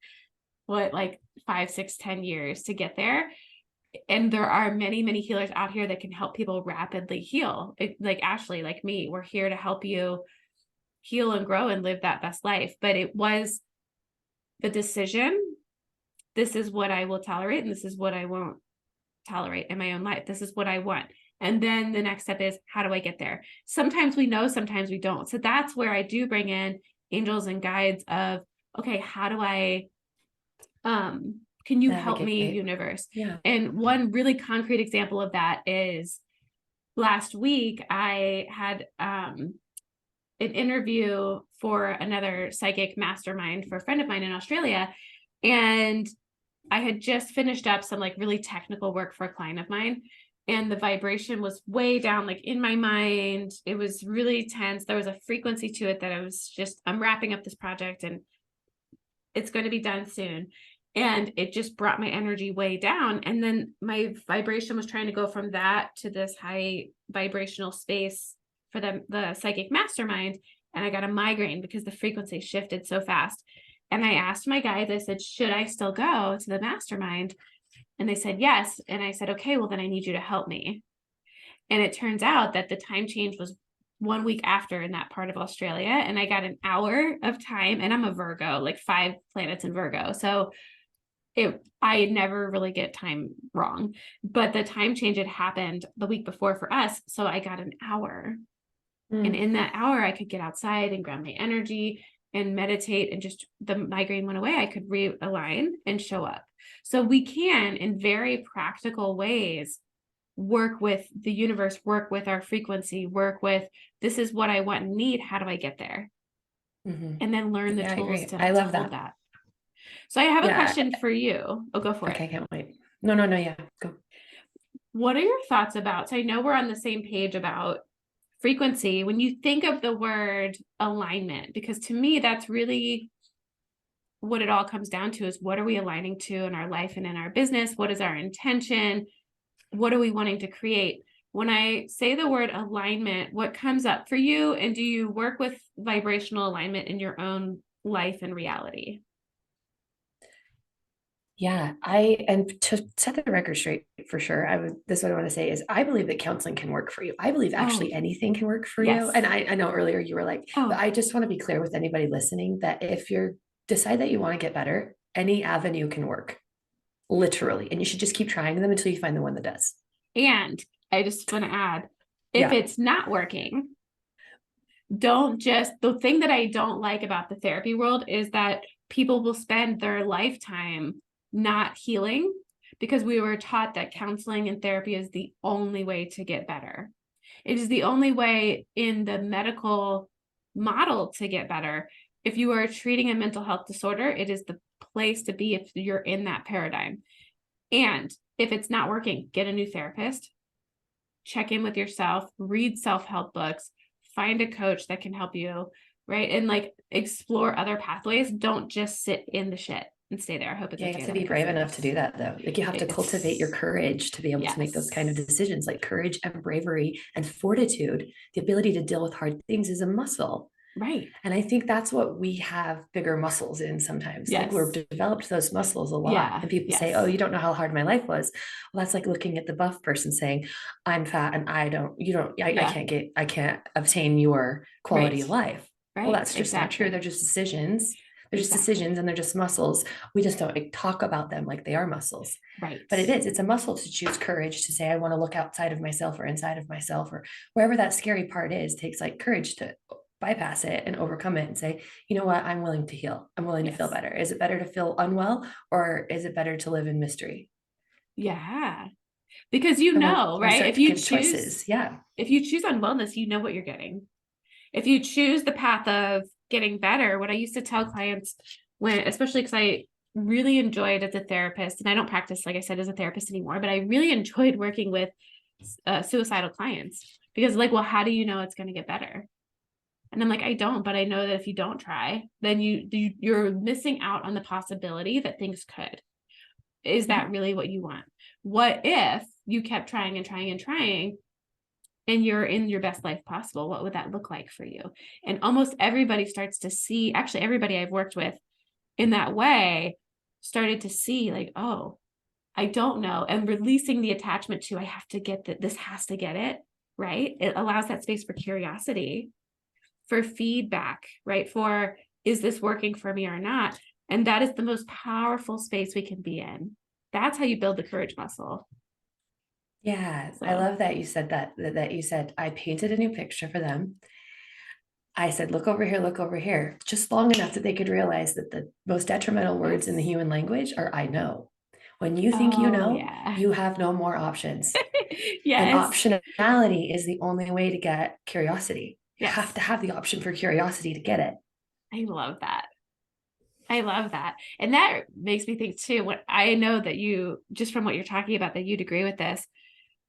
like 5, 6, 10 years to get there. And there are many, many healers out here that can help people rapidly heal. Like Ashley, like me, we're here to help you heal and grow and live that best life. But it was the decision. This is what I will tolerate, and this is what I won't tolerate in my own life. This is what I want. And then the next step is, how do I get there? Sometimes we know, sometimes we don't. So that's where I do bring in angels and guides of, okay, how do I, can you help me, universe? Yeah. And one really concrete example of that is last week I had an interview for another psychic mastermind for a friend of mine in Australia. And I had just finished up some like really technical work for a client of mine, and the vibration was way down, like in my mind. It was really tense. There was a frequency to it that I'm wrapping up this project and it's going to be done soon. And it just brought my energy way down. And then my vibration was trying to go from that to this high vibrational space for the psychic mastermind. and I got a migraine because the frequency shifted so fast. And I asked my guides, I said, should I still go to the mastermind? And they said, yes. And I said, okay, well, then I need you to help me. And it turns out that the time change was 1 week after in that part of Australia. And I got an hour of time, and I'm a Virgo, like 5 planets in Virgo. So I never really get time wrong, but the time change had happened the week before for us. So I got an hour. And in that hour, I could get outside and ground my energy and meditate, and just the migraine went away. I could realign and show up. So we can, in very practical ways, work with the universe, work with our frequency, work with, this is what I want and need. How do I get there? And then learn the tools to love hold that. So I have a question for you. Oh, go for it. Okay, I can't wait. No, yeah, go. What are your thoughts about, so I know we're on the same page about frequency, when you think of the word alignment, because to me, that's really what it all comes down to, is what are we aligning to in our life and in our business? What is our intention? What are we wanting to create? When I say the word alignment, what comes up for you? And do you work with vibrational alignment in your own life and reality? Yeah, and to set the record straight for sure, this is what I want to say is I believe that counseling can work for you. I believe actually anything can work for you. And I know earlier you were like, but I just want to be clear with anybody listening that if you're decide that you want to get better, any avenue can work, literally. And you should just keep trying them until you find the one that does. And I just want to add, if it's not working, the thing that I don't like about the therapy world is that people will spend their lifetime not healing because we were taught that counseling and therapy is the only way to get better. It is the only way in the medical model to get better. If you are treating a mental health disorder, it is the place to be if you're in that paradigm. And if it's not working, get a new therapist, check in with yourself, read self-help books, find a coach that can help you, right? And like explore other pathways. Don't just sit in the shit and stay there. I hope it's okay. You have to be brave enough to do that though. Like you have to cultivate your courage to be able to make those kind of decisions. Like courage and bravery and fortitude, the ability to deal with hard things is a muscle. Right. And I think that's what we have bigger muscles in sometimes. Like we've developed those muscles a lot. And people say, oh, you don't know how hard my life was. Well, that's like looking at the buff person saying, I'm fat and I can't obtain your quality of life. Right. Well, that's just not true. They're just decisions. They're just decisions and they're just muscles. We just don't talk about them like they are muscles. Right. But it's a muscle to choose courage to say, I want to look outside of myself or inside of myself or wherever that scary part is. Takes like courage to bypass it and overcome it and say, you know what, I'm willing to heal. I'm willing to feel better. Is it better to feel unwell or is it better to live in mystery? Yeah. Because right? If you choose choices, if you choose unwellness, you know what you're getting. If you choose the path of getting better, what I used to tell clients especially because I really enjoyed as a therapist, and I don't practice, like I said, as a therapist anymore, but I really enjoyed working with suicidal clients because like, well, how do you know it's going to get better? And I'm like, I don't, but I know that if you don't try, then you're missing out on the possibility that things could. Is that really what you want? What if you kept trying and trying and trying and you're in your best life possible? What would that look like for you? And almost everybody starts to see, actually everybody I've worked with in that way started to see like, oh, I don't know. And releasing the attachment to, I have to get that, this has to get it, right? It allows that space for curiosity, for feedback, right? For, is this working for me or not? And that is the most powerful space we can be in. That's how you build the courage muscle. Yeah. So. I love that you said that you said, I painted a new picture for them. I said, look over here, just long enough that they could realize that the most detrimental words in the human language are, I know. When you think you have no more options. And optionality is the only way to get curiosity. You have to have the option for curiosity to get it. I love that. And that makes me think too, what I know that you, just from what you're talking about, that you'd agree with this,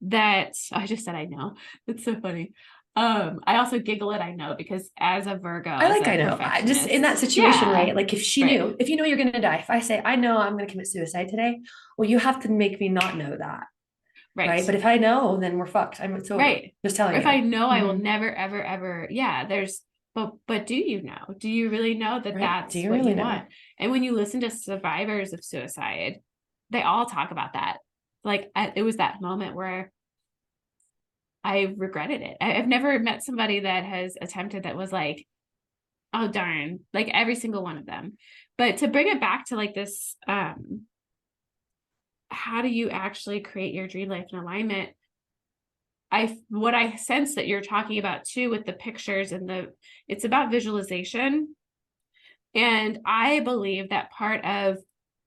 that I just said, I know. It's so funny. I also giggle at I know because as a Virgo, I know. I just in that situation, right? Like if she knew, if you know you're going to die, if I say, I know I'm going to commit suicide today, well, you have to make me not know that. Right. But if I know, then we're fucked. It's over. Just telling you. If I know, I will never, ever, ever. Yeah. but do you know? Do you really know that Right? Do that's you what really you know? want? And when you listen to survivors of suicide, they all talk about that. Like it was that moment where I regretted it. I've never met somebody that has attempted that was like, oh darn, like every single one of them. But to bring it back to like this, how do you actually create your dream life in alignment? What I sense that you're talking about too with the pictures and it's about visualization. And I believe that part of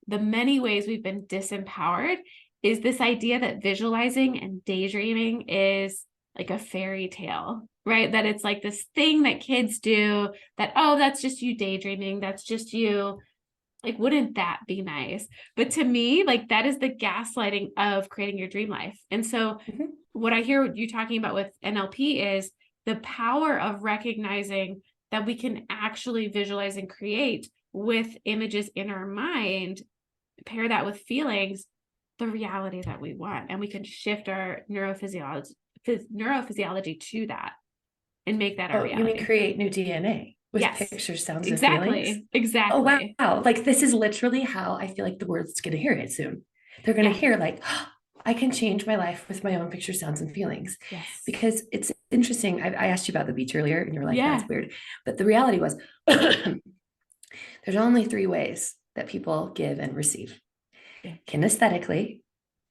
the many ways we've been disempowered is this idea that visualizing and daydreaming is like a fairy tale, right? That it's like this thing that kids do that, oh, that's just you daydreaming. That's just you. Like, wouldn't that be nice? But to me, like that is the gaslighting of creating your dream life. And so what I hear you talking about with NLP is the power of recognizing that we can actually visualize and create with images in our mind, pair that with feelings, the reality that we want. And we can shift our neurophysiology to that and make that our Oh, you mean reality. create new DNA with Yes, pictures, sounds, and feelings? exactly. Oh, Exactly. wow. Like this is literally how I feel like the world's going to hear it soon. They're going to Yeah. hear like, oh, I can change my life with my own pictures, sounds, and feelings. Yes. Because it's interesting. I asked you about the beach earlier and you're like, that's Yeah. weird. But the reality was there's only three ways that people give and receive: Yeah. kinesthetically,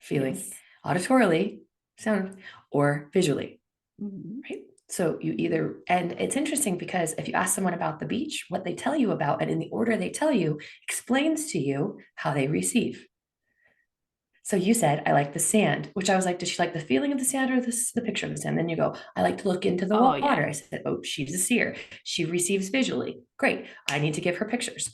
feeling, Yes. auditorily, sound, or visually. Mm-hmm. Right? So you either, and it's interesting because if you ask someone about the beach, what they tell you about, and in the order they tell you, explains to you how they receive. So you said, I like the sand, which I was like, does she like the feeling of the sand or the picture of the sand? Then you go, I like to look into the Oh, water. yeah. I said, oh, she's a seer. She receives visually. Great. I need to give her pictures.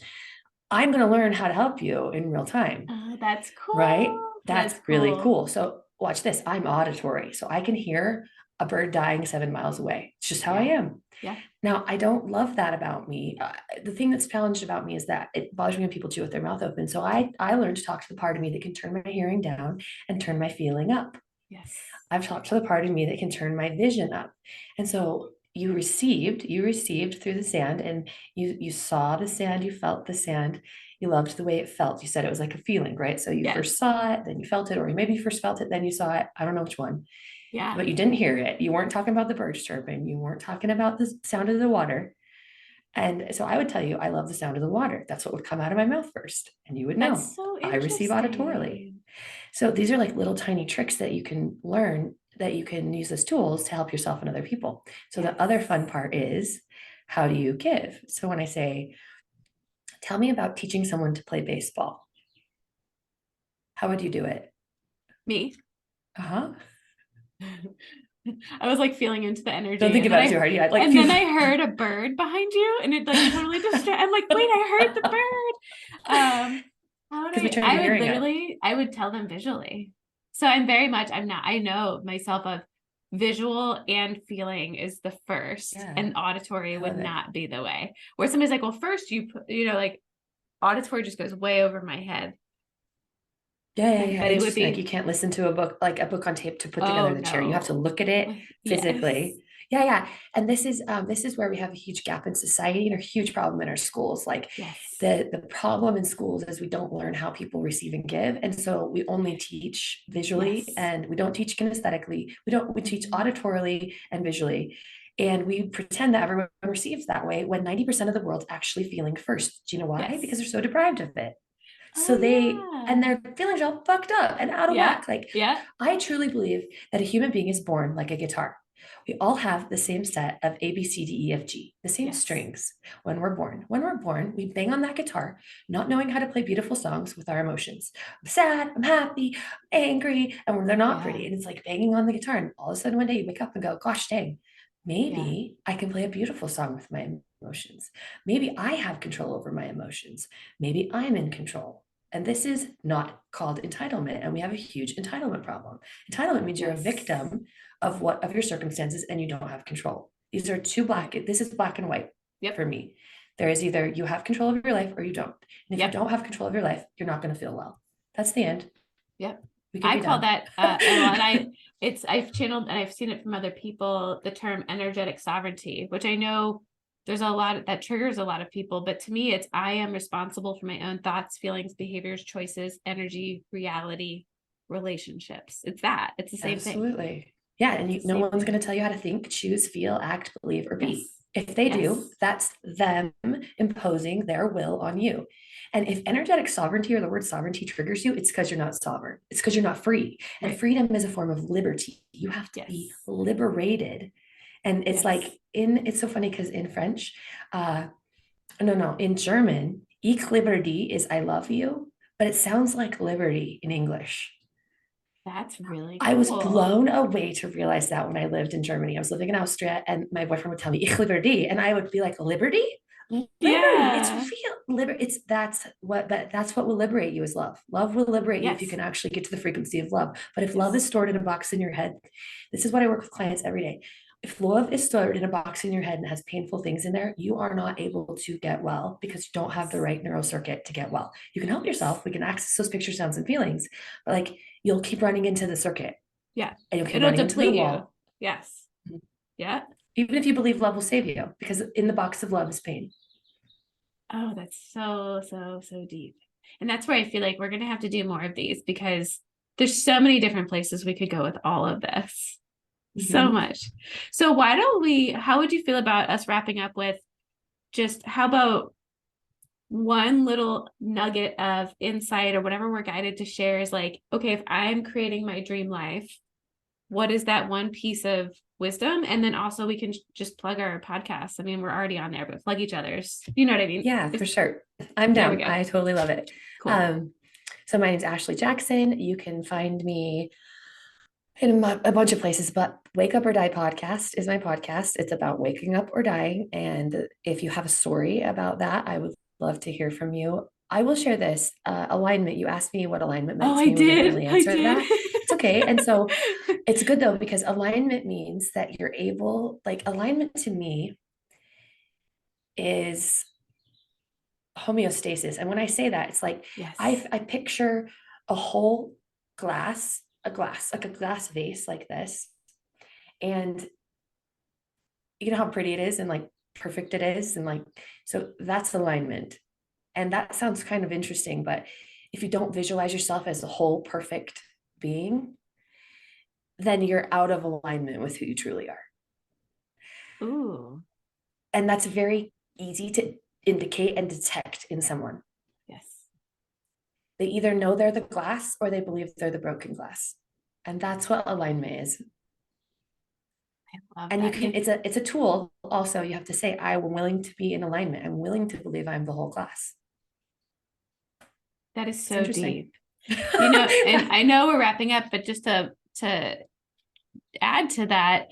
I'm going to learn how to help you in real time. Oh, that's Right? cool. That's That's really cool. cool. So watch this. I'm auditory. So I can hear a bird dying 7 miles away. It's just how I Yeah. am. Yeah. Now, I don't love that about me. The thing that's challenged about me is that it bothers me when people chew with their mouth open. So I learned to talk to the part of me that can turn my hearing down and turn my feeling up. Yes. I've talked to the part of me that can turn my vision up. And so you received through the sand, and you saw the sand, you felt the sand, you loved the way it felt. You said it was like a feeling, right? So you Yes. first saw it, then you felt it, or maybe you first felt it, then you saw it. I don't know which one, Yeah. but you didn't hear it. You weren't talking about the birds chirping. You weren't talking about the sound of the water. And so I would tell you, I love the sound of the water. That's what would come out of my mouth first. And you would know That's so I receive auditorily. interesting. So these are like little tiny tricks that you can learn, that you can use as tools to help yourself and other people. So Yes. the other fun part is, how do you give? So when I say, tell me about teaching someone to play baseball, how would you do it? Me. Uh-huh. I was like feeling into the Don't energy, think and then about it too hard. Yeah, like and you. then I heard a bird behind you, and it like totally distracted. I'm like, wait, I heard the bird. How would Because we turned I your would hearing up. literally, I would tell them visually. So I know myself of visual and feeling is the first, Yeah, and auditory I would love it. not be the way. Where somebody's like, well, first like auditory just goes way over my head. Yeah. But it would Interesting. Like you be, can't listen to a book, like a book on tape, to put oh together the chair. You have to no. look at it Yes. physically. Yeah. And this is where we have a huge gap in society and a huge problem in our schools. Like Yes. the problem in schools is we don't learn how people receive and give. And so we only teach visually, Yes. and we don't teach kinesthetically. We teach Mhm. auditorily and visually. And we pretend that everyone receives that way when 90% of the world's actually feeling first. Do you know why? Because Yes. they're so deprived of it. Oh So and yeah. their feelings are all fucked up and out of Yeah. whack. Like, Yeah. I truly believe that a human being is born like a guitar. We all have the same set of A, B, C, D, E, F, G, the same Yes. strings when we're born. When we're born, we bang on that guitar, not knowing how to play beautiful songs with our emotions. I'm sad, I'm happy, I'm angry, and they're not Yeah. pretty. And it's like banging on the guitar. And all of a sudden, one day you wake up and go, gosh dang, Yeah. maybe I can play a beautiful song with my emotions. Maybe I have control over my emotions. Maybe I'm in control. And this is not called entitlement. And we have a huge entitlement problem. Entitlement means you're a Yes. victim of your circumstances and you don't have control. These are two black, this is black and white Yep. for me. There is either you have control of your life or you don't. And if you Yep. don't have control of your life, you're not going to feel well. That's the end. Yep. We can I be call done. that and I've channeled and I've seen it from other people, the term energetic sovereignty, which I know there's a lot that triggers a lot of people, but to me, it's, I am responsible for my own thoughts, feelings, behaviors, choices, energy, reality, relationships. It's the same thing. Absolutely. Yeah. And no one's going to tell you how to think, choose, feel, act, believe, or be. If they do, that's them imposing their will on you. And if energetic sovereignty or the word sovereignty triggers you, it's because you're not sovereign. It's because you're not free. And freedom is a form of liberty. You have to be liberated. And it's like it's so funny because in French, in German, ich liebe dich is I love you, but it sounds like liberty in English. That's really cool. I was blown away to realize that when I lived in Germany. I was living in Austria and my boyfriend would tell me, ich liebe dich. And I would be like, liberty? Liberty. It's real. Liberty. That's what will liberate you is love. Love will liberate you if you can actually get to the frequency of love. But if love is stored in a box in your head, this is what I work with clients every day. If love is stored in a box in your head and has painful things in there, you are not able to get well because you don't have the right neurocircuit to get well. You can help yourself. We can access those pictures, sounds, and feelings, but like you'll keep running into the circuit. Yeah. And you'll keep running into the wall. Yes. Yeah. Even if you believe love will save you, because in the box of love is pain. Oh, that's so deep. And that's where I feel like we're going to have to do more of these because there's so many different places we could go with all of this. So much. So how would you feel about us wrapping up with just how about one little nugget of insight or whatever we're guided to share is like, okay, if I'm creating my dream life, what is that one piece of wisdom? And then also we can just plug our podcast. I mean, we're already on there, but plug each other's, you know what I mean? Yeah, for sure. I'm down. I totally love it. Cool. So my name's Ashley Jackson. You can find me in a bunch of places, but Wake Up or Die podcast is my podcast. It's about waking up or dying. And if you have a story about that, I would love to hear from you. I will share this alignment. You asked me what alignment meant to me. I didn't really answer that. It's okay. And so it's good though, because alignment means that you're able, like alignment to me is homeostasis. And when I say that, it's like, I picture a whole glass, like a glass vase like this. And you know how pretty it is and like perfect it is. And like, so that's alignment. And that sounds kind of interesting, but if you don't visualize yourself as a whole perfect being, then you're out of alignment with who you truly are. Ooh. And that's very easy to indicate and detect in someone. Yes. They either know they're the glass or they believe they're the broken glass. And that's what alignment is. And you can, it's a tool. Also, you have to say, I'm willing to be in alignment. I'm willing to believe I'm the whole glass. That is so deep. You know, and I know we're wrapping up, but just to add to that,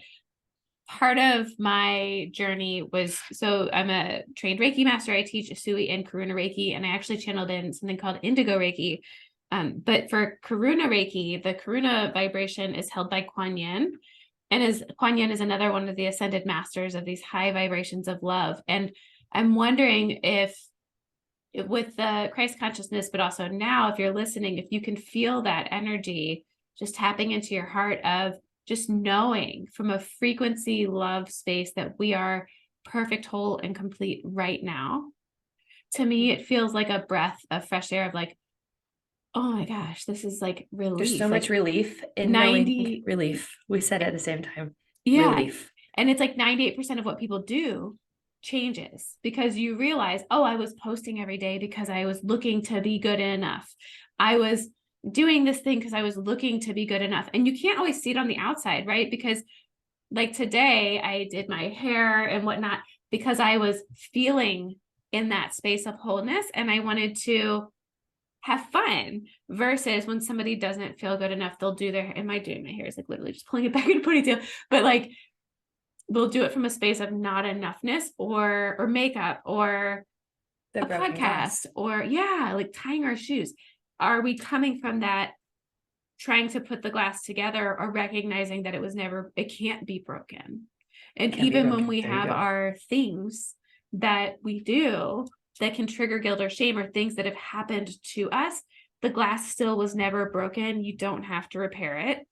part of my journey was, so I'm a trained Reiki master. I teach Usui and Karuna Reiki, and I actually channeled in something called Indigo Reiki. But for Karuna Reiki, the Karuna vibration is held by Kuan Yin. And Kuan Yin is another one of the ascended masters of these high vibrations of love. And I'm wondering if with the Christ consciousness, but also now, if you're listening, if you can feel that energy, just tapping into your heart of just knowing from a frequency love space that we are perfect, whole, and complete right now. To me, it feels like a breath of fresh air of like, oh my gosh, this is like relief. There's so much relief in 90 relief. We said it at the same time. Yeah. Relief. And it's like 98% of what people do changes because you realize, oh, I was posting every day because I was looking to be good enough. I was doing this thing because I was looking to be good enough. And you can't always see it on the outside, right? Because like today I did my hair and whatnot because I was feeling in that space of wholeness and I wanted to have fun versus when somebody doesn't feel good enough, they'll do their, am I doing my hair? It's like literally just pulling it back in a ponytail, but like they'll do it from a space of not enoughness or makeup or a podcast or like tying our shoes. Are we coming from that trying to put the glass together or recognizing that it can't be broken? And even when we have our things that we do that can trigger guilt or shame or things that have happened to us, the glass still was never broken. You don't have to repair it.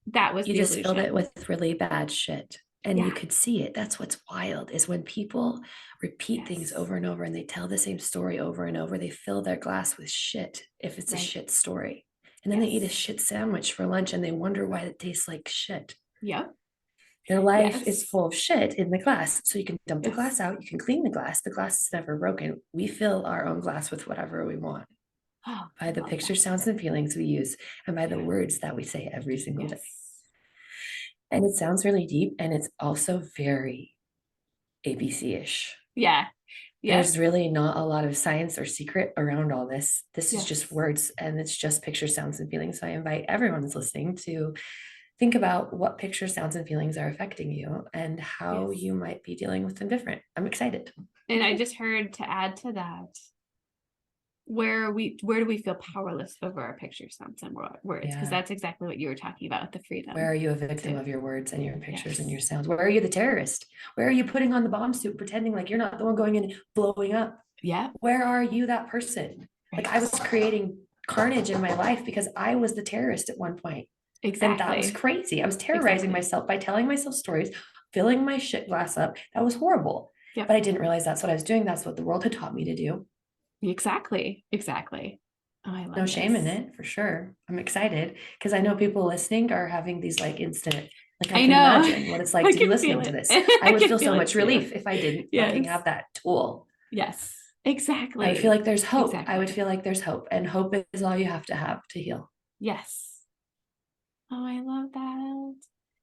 That was you just illusion. Filled it with really bad shit. And you Yeah. could see it. That's what's wild, is when people repeat things Yes. over and over and they tell the same story over and over, they fill their glass with shit if it's a Right. shit story. And then they eat a Yes. shit sandwich for lunch and they wonder why it tastes like shit. Yep. Your life is Yes. full of shit in the glass. So you can dump the glass Yes. out, you can clean the glass. The glass is never broken. We fill our own glass with whatever we want Oh, by I the love pictures, that. sounds, and feelings we use, and by the Yeah. words that we say every single day. Yes. And it sounds really deep, and it's also very ABC-ish. Yeah. Yep. There's really not a lot of science or secret around all this. This is just Yes. words, and it's just picture, sounds, and feelings. So I invite everyone who's listening to think about what picture, sounds, and feelings are affecting you and how Yes. you might be dealing with them different. I'm excited. And I just heard, to add to that, where do we feel powerless over our picture, sounds, and words? Because Yeah. that's exactly what you were talking about with the Where freedom are you a victim to, of your words and your pictures and yes. your sounds? Where are you the terrorist? Where are you putting on the bomb suit, pretending like you're not the one going in and blowing up? Yeah. Where are you that person? Like, I was creating carnage in my life because I was the terrorist at one point. And that was Exactly. crazy. I was terrorizing Exactly. myself by telling myself stories, filling my shit glass up. That was horrible. Yep. But I didn't realize that's what I was doing. That's what the world had taught me to do. Exactly. Exactly. Oh, I No love shame in this. it, for sure. I'm excited because I know people listening are having these like instant, like, I I can know. imagine what it's like I to be can feel listening to it. this. I I would can feel feel so it much too. relief if I didn't fucking Yes. have that tool. Yes. I would feel Exactly. like there's hope. I would Exactly. feel like there's hope, and hope is all you have to heal. Yes. Oh, I love that.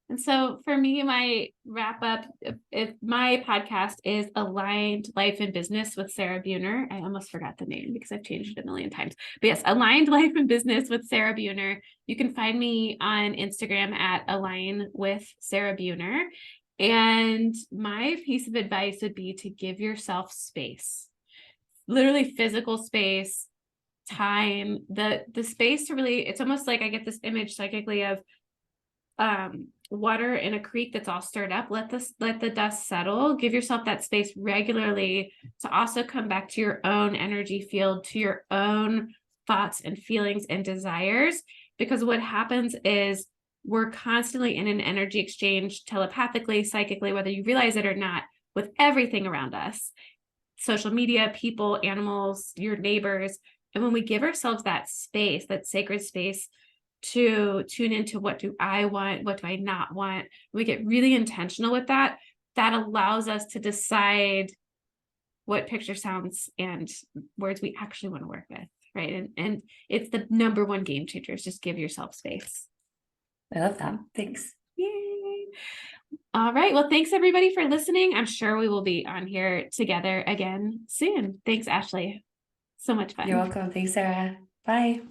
And so for me, my wrap up, if my podcast is Aligned Life and Business with Sarah Buehner. I almost forgot the name because I've changed it a million times. But yes, Aligned Life and Business with Sarah Buehner. You can find me on Instagram at Align with Sarah Buehner. And my piece of advice would be to give yourself space, literally physical space, time, the space to really, it's almost like I get this image psychically of water in a creek that's all stirred up. Let the dust settle. Give yourself that space regularly to also come back to your own energy field, to your own thoughts and feelings and desires. Because what happens is we're constantly in an energy exchange, telepathically, psychically, whether you realize it or not, with everything around us, social media, people, animals, your neighbors. And when we give ourselves that space, that sacred space to tune into, what do I want? What do I not want? We get really intentional with that. That allows us to decide what picture, sounds, and words we actually want to work with. Right. And it's the number one game changer, is just give yourself space. I love that. Thanks. Yay. All right. Well, thanks everybody for listening. I'm sure we will be on here together again soon. Thanks, Ashley. So much You're fun. welcome. Thanks, Sarah. Bye.